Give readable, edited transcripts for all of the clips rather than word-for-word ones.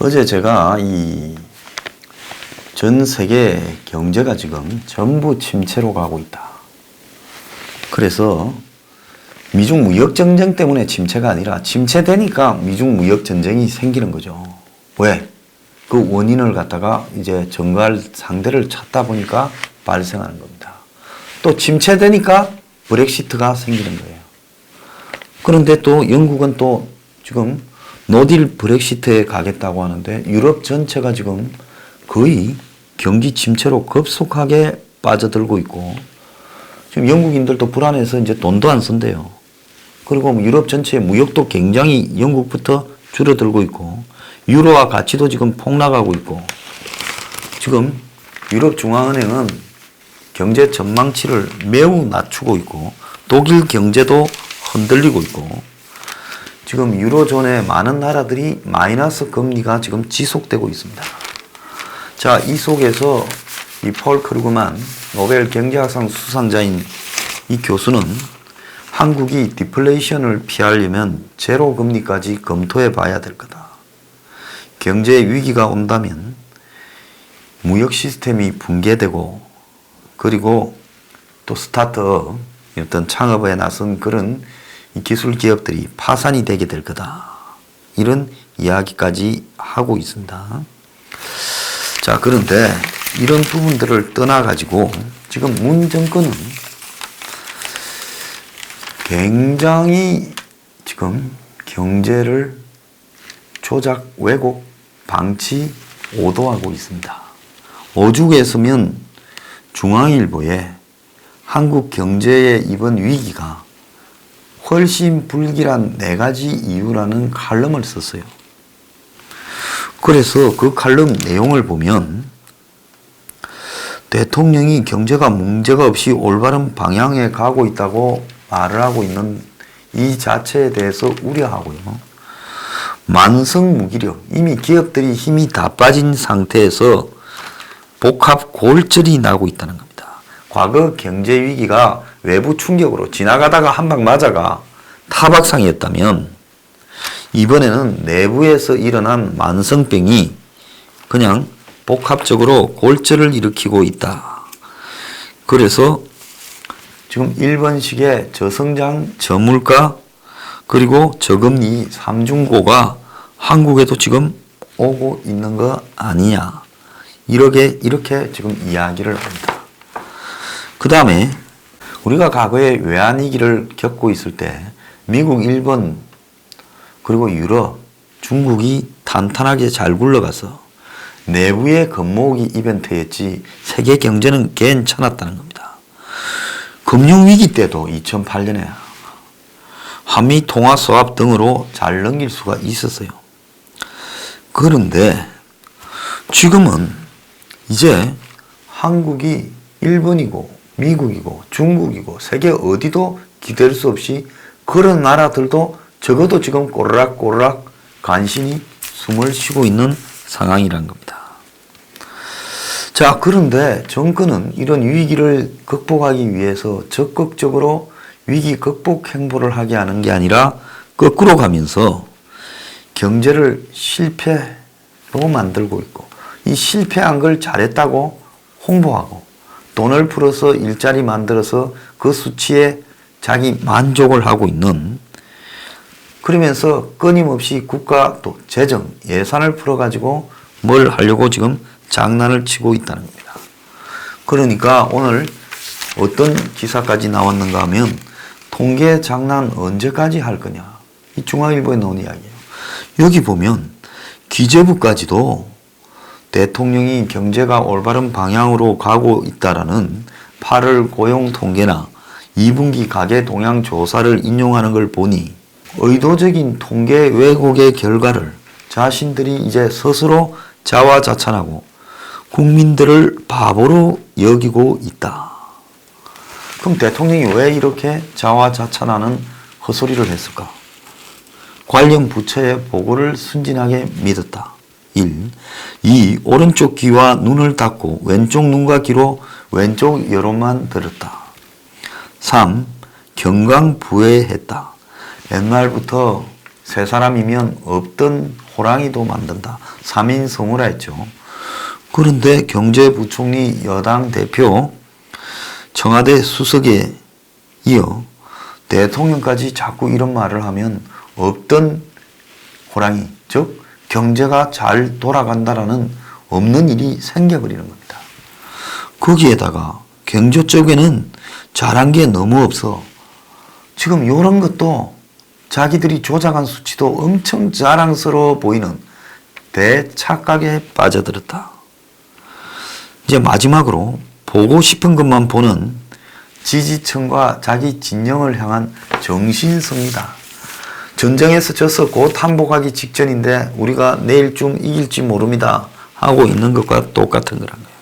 어제 제가 이 전 세계 경제가 지금 전부 침체로 가고 있다. 그래서 미중 무역 전쟁 때문에 침체가 아니라 침체되니까 미중 무역 전쟁이 생기는 거죠. 왜? 그 원인을 갖다가 이제 전가할 상대를 찾다 보니까 발생하는 겁니다. 또 침체되니까 브렉시트가 생기는 거예요. 그런데 또 영국은 또 지금 노딜 브렉시트에 가겠다고 하는데 유럽 전체가 지금 거의 경기 침체로 급속하게 빠져들고 있고 지금 영국인들도 불안해서 이제 돈도 안 쓴대요. 그리고 유럽 전체의 무역도 굉장히 영국부터 줄어들고 있고 유로화 가치도 지금 폭락하고 있고 지금 유럽 중앙은행은 경제 전망치를 매우 낮추고 있고 독일 경제도 흔들리고 있고 지금 유로존의 많은 나라들이 마이너스 금리가 지금 지속되고 있습니다. 자, 이 속에서 이 폴 크루그만 노벨 경제학상 수상자인 이 교수는 한국이 디플레이션을 피하려면 제로 금리까지 검토해 봐야 될 거다. 경제 위기가 온다면 무역 시스템이 붕괴되고 그리고 또 스타트업 어떤 창업에 나선 그런 이 기술 기업들이 파산이 되게 될 거다. 이런 이야기까지 하고 있습니다. 자, 그런데 이런 부분들을 떠나가지고 지금 문 정권은 굉장히 지금 경제를 조작, 왜곡, 방치, 오도하고 있습니다. 오죽했으면 중앙일보에 한국 경제의 이번 위기가 훨씬 불길한 4가지 이유라는 칼럼을 썼어요. 그래서 그 칼럼 내용을 보면 대통령이 경제가 문제가 없이 올바른 방향에 가고 있다고 말을 하고 있는 이 자체에 대해서 우려하고요. 만성 무기력, 이미 기업들이 힘이 다 빠진 상태에서 복합 골절이 나고 있다는 겁니다. 과거 경제 위기가 외부 충격으로 지나가다가 한 방 맞아가 타박상이었다면 이번에는 내부에서 일어난 만성병이 그냥 복합적으로 골절을 일으키고 있다. 그래서 지금 일본식의 저성장, 저물가, 그리고 저금리 삼중고가 한국에도 지금 오고 있는 거 아니냐. 이렇게 지금 이야기를 합니다. 그 다음에 우리가 과거에 외환위기를 겪고 있을 때 미국, 일본, 그리고 유럽, 중국이 탄탄하게 잘 굴러가서 내부의 겉모으기 이벤트였지 세계 경제는 괜찮았다는 겁니다. 금융위기 때도 2008년에 한미 통화 수합 등으로 잘 넘길 수가 있었어요. 그런데 지금은 이제 한국이 일본이고 미국이고 중국이고 세계 어디도 기댈 수 없이 그런 나라들도 적어도 지금 꼬르락꼬르락 간신히 숨을 쉬고 있는 상황이란 겁니다. 자, 그런데 정권은 이런 위기를 극복하기 위해서 적극적으로 위기 극복 행보를 하게 하는 게 아니라 거꾸로 가면서 경제를 실패로 만들고 있고 이 실패한 걸 잘했다고 홍보하고 돈을 풀어서 일자리 만들어서 그 수치에 자기 만족을 하고 있는 그러면서 끊임없이 국가 또 재정 예산을 풀어가지고 뭘 하려고 지금 장난을 치고 있다는 겁니다. 그러니까 오늘 어떤 기사까지 나왔는가 하면 통계 장난 언제까지 할 거냐. 이 중앙일보에 나온 이야기예요. 여기 보면 기재부까지도 대통령이 경제가 올바른 방향으로 가고 있다라는 8월 고용 통계나 2분기 가계 동향 조사를 인용하는 걸 보니 의도적인 통계 왜곡의 결과를 자신들이 이제 스스로 자화자찬하고 국민들을 바보로 여기고 있다. 그럼 대통령이 왜 이렇게 자화자찬하는 헛소리를 했을까? 관련 부처의 보고를 순진하게 믿었다. 1. 2. 오른쪽 귀와 눈을 닫고 왼쪽 눈과 귀로 왼쪽 여론만 들었다. 3. 경강부회했다. 옛날부터 세 사람이면 없던 호랑이도 만든다. 3인 성우라 했죠. 그런데 경제부총리 여당 대표 청와대 수석에 이어 대통령까지 자꾸 이런 말을 하면 없던 호랑이, 즉 경제가 잘 돌아간다라는 없는 일이 생겨버리는 겁니다. 거기에다가 경제 쪽에는 잘한 게 너무 없어. 지금 이런 것도 자기들이 조작한 수치도 엄청 자랑스러워 보이는 대착각에 빠져들었다. 이제 마지막으로 보고 싶은 것만 보는 지지층과 자기 진영을 향한 정신승리다. 전쟁에서 져서 곧 항복하기 직전인데 우리가 내일쯤 이길지 모릅니다 하고 있는 것과 똑같은 거란 거예요.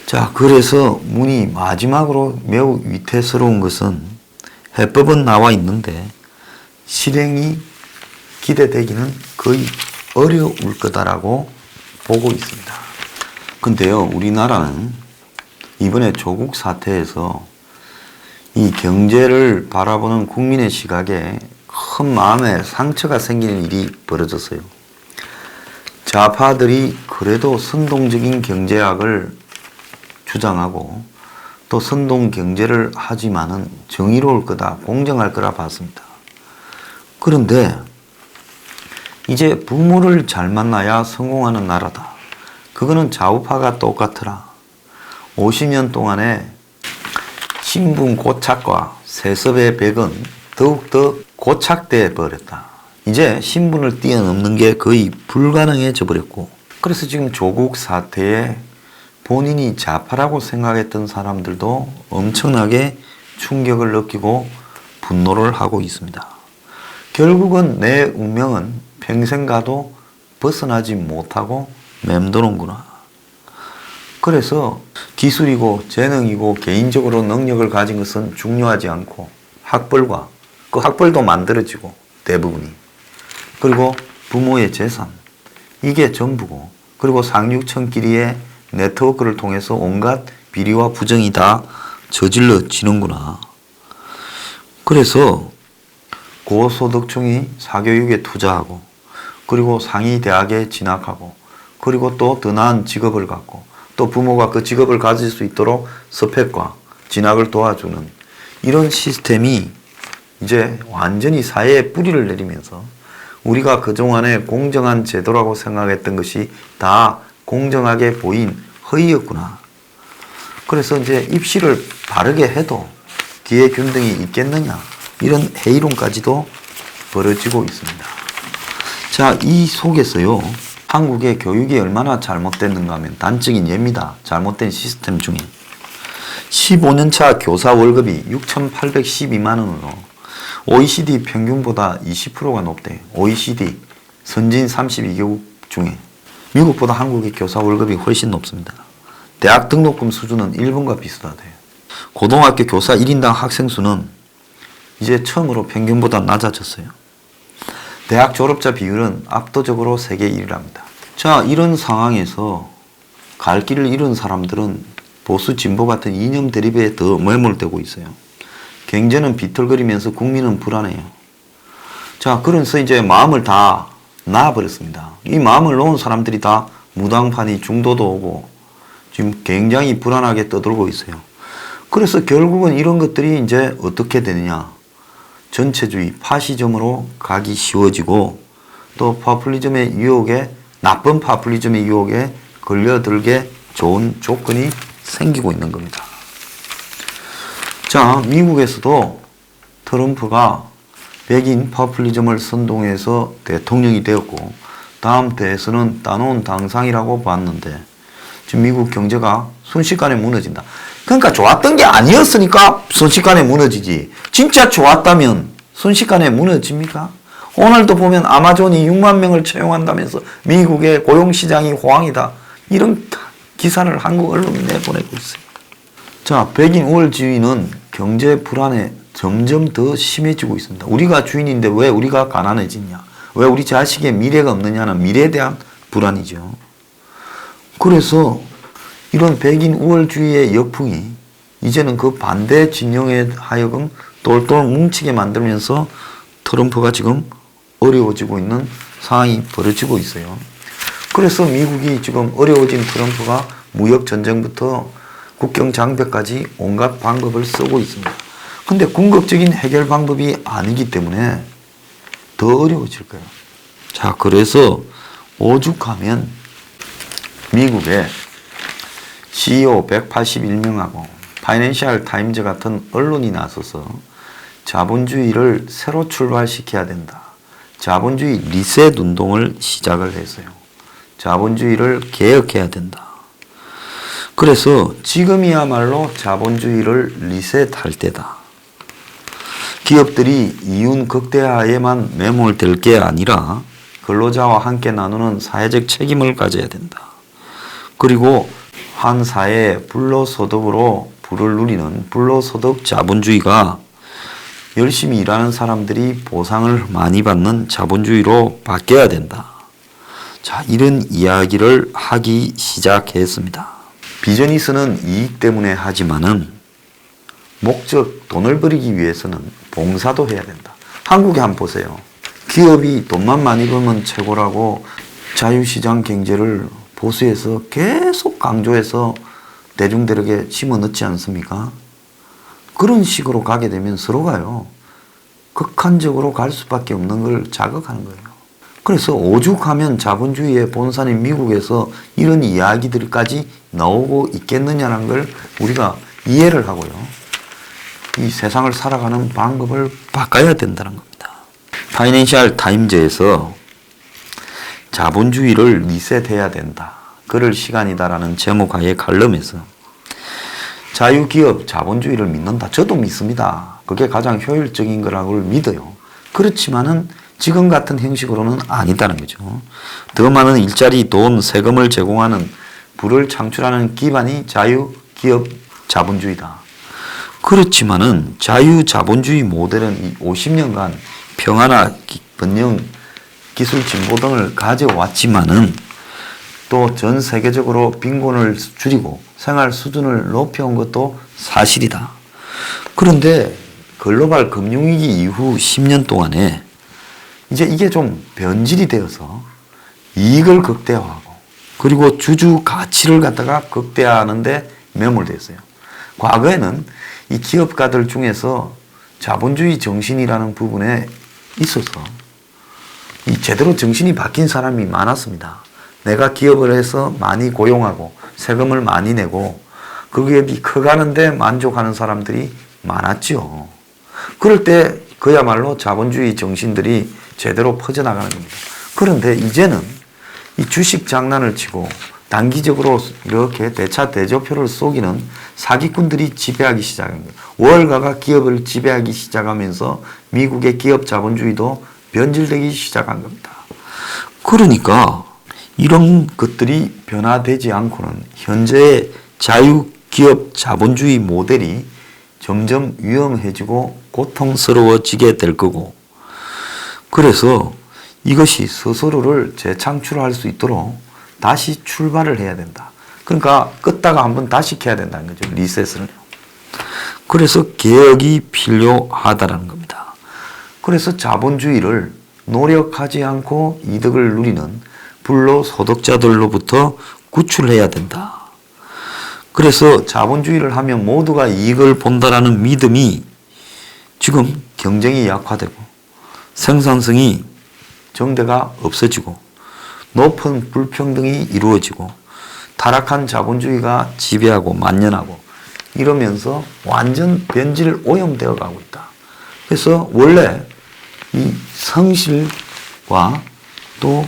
자, 그래서 문이 마지막으로 매우 위태스러운 것은 해법은 나와 있는데 실행이 기대되기는 거의 어려울 거다라고 보고 있습니다. 근데요, 우리나라는 이번에 조국 사태에서 이 경제를 바라보는 국민의 시각에 큰 마음에 상처가 생기는 일이 벌어졌어요. 좌파들이 그래도 선동적인 경제학을 주장하고 또 선동 경제를 하지만은 정의로울 거다, 공정할 거라 봤습니다. 그런데 이제 부모를 잘 만나야 성공하는 나라다. 그거는 좌우파가 똑같더라. 50년 동안에 신분 고착과 세습의 벽은 더욱더 고착돼 버렸다. 이제 신분을 뛰어넘는 게 거의 불가능해져 버렸고, 그래서 지금 조국 사태에 본인이 좌파라고 생각했던 사람들도 엄청나게 충격을 느끼고 분노를 하고 있습니다. 결국은 내 운명은 평생 가도 벗어나지 못하고 맴도는구나. 그래서 기술이고 재능이고 개인적으로 능력을 가진 것은 중요하지 않고 학벌과 그 학벌도 만들어지고 대부분이, 그리고 부모의 재산, 이게 전부고, 그리고 상류층끼리의 네트워크를 통해서 온갖 비리와 부정이 다 저질러지는구나. 그래서 고소득층이 사교육에 투자하고, 그리고 상위 대학에 진학하고, 그리고 또 더 나은 직업을 갖고, 또 부모가 그 직업을 가질 수 있도록 스펙과 진학을 도와주는 이런 시스템이 이제 완전히 사회에 뿌리를 내리면서 우리가 그동안에 공정한 제도라고 생각했던 것이 다 공정하게 보인 허위였구나. 그래서 이제 입시를 바르게 해도 기회 균등이 있겠느냐, 이런 회의론까지도 벌어지고 있습니다. 자, 이 속에서요, 한국의 교육이 얼마나 잘못됐는가 하면 단적인 예입니다. 잘못된 시스템 중에 15년차 교사 월급이 6,812만 원으로 OECD 평균보다 20%가 높대요. OECD 선진 32개국 중에 미국보다 한국의 교사 월급이 훨씬 높습니다. 대학 등록금 수준은 일본과 비슷하대요. 고등학교 교사 1인당 학생 수는 이제 처음으로 평균보다 낮아졌어요. 대학 졸업자 비율은 압도적으로 세계 1위랍니다. 자, 이런 상황에서 갈 길을 잃은 사람들은 보수 진보 같은 이념 대립에 더 매몰되고 있어요. 경제는 비틀거리면서 국민은 불안해요. 자, 그래서 이제 마음을 다 놔버렸습니다. 이 마음을 놓은 사람들이 다 무당판이 중도도 오고 지금 굉장히 불안하게 떠들고 있어요. 그래서 결국은 이런 것들이 이제 어떻게 되느냐. 전체주의, 파시즘으로 가기 쉬워지고 또 파퓰리즘의 유혹에, 나쁜 파퓰리즘의 유혹에 걸려들게 좋은 조건이 생기고 있는 겁니다. 자, 미국에서도 트럼프가 백인 파퓰리즘을 선동해서 대통령이 되었고 다음 대에서는 따놓은 당상이라고 봤는데 지금 미국 경제가 순식간에 무너진다. 그러니까 좋았던 게 아니었으니까 순식간에 무너지지. 진짜 좋았다면 순식간에 무너집니까? 오늘도 보면 아마존이 6만 명을 채용한다면서 미국의 고용시장이 호황이다. 이런 기사를 한국 언론이 내보내고 있어요. 자, 백인 우월주의는 경제 불안에 점점 더 심해지고 있습니다. 우리가 주인인데 왜 우리가 가난해지냐? 왜 우리 자식의 미래가 없느냐는 미래에 대한 불안이죠. 그래서 이런 백인 우월주의의 역풍이 이제는 그 반대 진영에 하여금 똘똘 뭉치게 만들면서 트럼프가 지금 어려워지고 있는 상황이 벌어지고 있어요. 그래서 미국이 지금 어려워진 트럼프가 무역 전쟁부터 국경 장벽까지 온갖 방법을 쓰고 있습니다. 근데 궁극적인 해결 방법이 아니기 때문에 더 어려워질 거예요. 자, 그래서 오죽하면 미국의 CEO 181명하고 파이낸셜 타임즈 같은 언론이 나서서 자본주의를 새로 출발시켜야 된다. 자본주의 리셋 운동을 시작을 했어요. 자본주의를 개혁해야 된다. 그래서 지금이야말로 자본주의를 리셋할 때다. 기업들이 이윤 극대화에만 매몰될 게 아니라 근로자와 함께 나누는 사회적 책임을 가져야 된다. 그리고 한 사회의 불로소득으로 부를 누리는 불로소득 자본주의가 열심히 일하는 사람들이 보상을 많이 받는 자본주의로 바뀌어야 된다. 자, 이런 이야기를 하기 시작했습니다. 비즈니스는 이익 때문에 하지만은 목적, 돈을 벌이기 위해서는 봉사도 해야 된다. 한국에 한번 보세요. 기업이 돈만 많이 벌면 최고라고 자유시장 경제를 보수해서 계속 강조해서 대중들에게 심어 넣지 않습니까? 그런 식으로 가게 되면 서로가요, 극한적으로 갈 수밖에 없는 걸 자극하는 거예요. 그래서 오죽하면 자본주의의 본산인 미국에서 이런 이야기들까지 나오고 있겠느냐는 걸 우리가 이해를 하고요. 이 세상을 살아가는 방법을 바꿔야 된다는 겁니다. 파이낸셜 타임즈에서 자본주의를 리셋해야 된다. 그럴 시간이다라는 제목하에 칼럼에서 자유기업 자본주의를 믿는다. 저도 믿습니다. 그게 가장 효율적인 거라고 믿어요. 그렇지만은 지금 같은 형식으로는 아니다는 거죠. 더 많은 일자리, 돈, 세금을 제공하는 부를 창출하는 기반이 자유기업 자본주의다. 그렇지만은 자유자본주의 모델은 이 50년간 평화나 번영, 기술 진보 등을 가져왔지만은 또 전 세계적으로 빈곤을 줄이고 생활 수준을 높여온 것도 사실이다. 그런데 글로벌 금융위기 이후 10년 동안에 이제 이게 좀 변질이 되어서 이익을 극대화하고 그리고 주주 가치를 갖다가 극대화하는데 매몰되었어요. 과거에는 이 기업가들 중에서 자본주의 정신이라는 부분에 있어서 이 제대로 정신이 바뀐 사람이 많았습니다. 내가 기업을 해서 많이 고용하고 세금을 많이 내고 그 기업이 커가는데 만족하는 사람들이 많았죠. 그럴 때 그야말로 자본주의 정신들이 제대로 퍼져나가는 겁니다. 그런데 이제는 이 주식 장난을 치고 단기적으로 이렇게 대차 대조표를 속이는 사기꾼들이 지배하기 시작한 거예요. 월가가 기업을 지배하기 시작하면서 미국의 기업 자본주의도 변질되기 시작한 겁니다. 그러니까 이런 것들이 변화되지 않고는 현재의 자유기업 자본주의 모델이 점점 위험해지고 고통스러워지게 될 거고, 그래서 이것이 스스로를 재창출할 수 있도록 다시 출발을 해야 된다. 그러니까 껐다가 한번 다시 켜야 된다는 거죠. 리셋을. 그래서 개혁이 필요하다는 겁니다. 그래서 자본주의를 노력하지 않고 이득을 누리는 불로소득자들로부터 구출해야 된다. 그래서 자본주의를 하면 모두가 이익을 본다라는 믿음이 지금 경쟁이 약화되고 생산성이 정대가 없어지고 높은 불평등이 이루어지고 타락한 자본주의가 지배하고 만연하고 이러면서 완전 변질 오염되어 가고 있다. 그래서 원래 이 성실과 또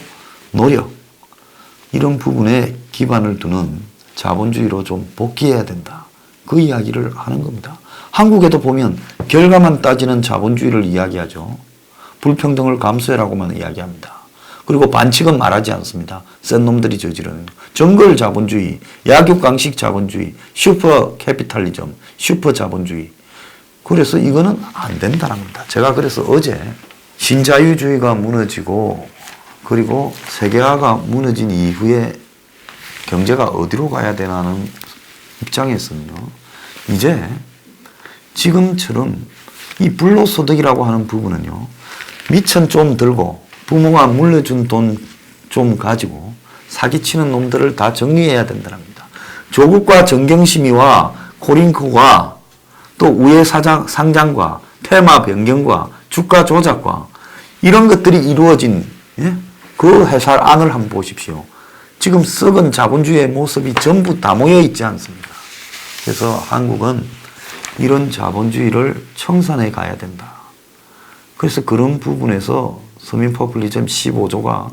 노력 이런 부분에 기반을 두는 자본주의로 좀 복귀해야 된다. 그 이야기를 하는 겁니다. 한국에도 보면 결과만 따지는 자본주의를 이야기하죠. 불평등을 감수해라고만 이야기합니다. 그리고 반칙은 말하지 않습니다. 센 놈들이 저지르는 정글 자본주의, 약육강식 자본주의, 슈퍼 캐피탈리즘, 슈퍼 자본주의. 그래서 이거는 안 된다는 겁니다. 제가 그래서 어제 신자유주의가 무너지고 그리고 세계화가 무너진 이후에 경제가 어디로 가야 되나는 입장에서는요. 이제 지금처럼 이 불로소득이라고 하는 부분은요. 미천 좀 들고 부모가 물려준 돈 좀 가지고 사기치는 놈들을 다 정리해야 된답니다. 조국과 정경심의와 코링크와 또 우회 상장과 테마 변경과 주가 조작과 이런 것들이 이루어진 그 회사 안을 한번 보십시오. 지금 썩은 자본주의의 모습이 전부 다 모여 있지 않습니까? 그래서 한국은 이런 자본주의를 청산해 가야 된다. 그래서 그런 부분에서 서민 포퓰리즘 15조가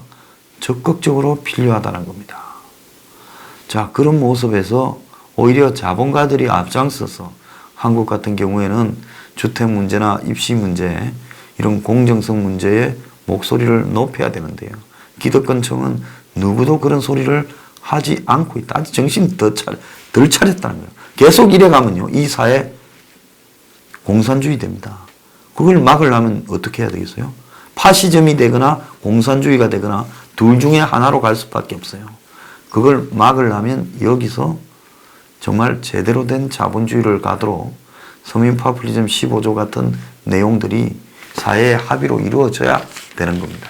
적극적으로 필요하다는 겁니다. 자, 그런 모습에서 오히려 자본가들이 앞장서서 한국 같은 경우에는 주택 문제나 입시 문제, 이런 공정성 문제에 목소리를 높여야 되는데요. 기득권층은 누구도 그런 소리를 하지 않고 있다. 아직 정신 덜 차렸다는 거예요. 계속 이래 가면요, 이 사회 공산주의 됩니다. 그걸 막으려면 어떻게 해야 되겠어요? 파시즘이 되거나 공산주의가 되거나 둘 중에 하나로 갈 수밖에 없어요. 그걸 막으려면 여기서 정말 제대로 된 자본주의를 가도록 서민 포퓰리즘 15조 같은 내용들이 사회의 합의로 이루어져야 되는 겁니다.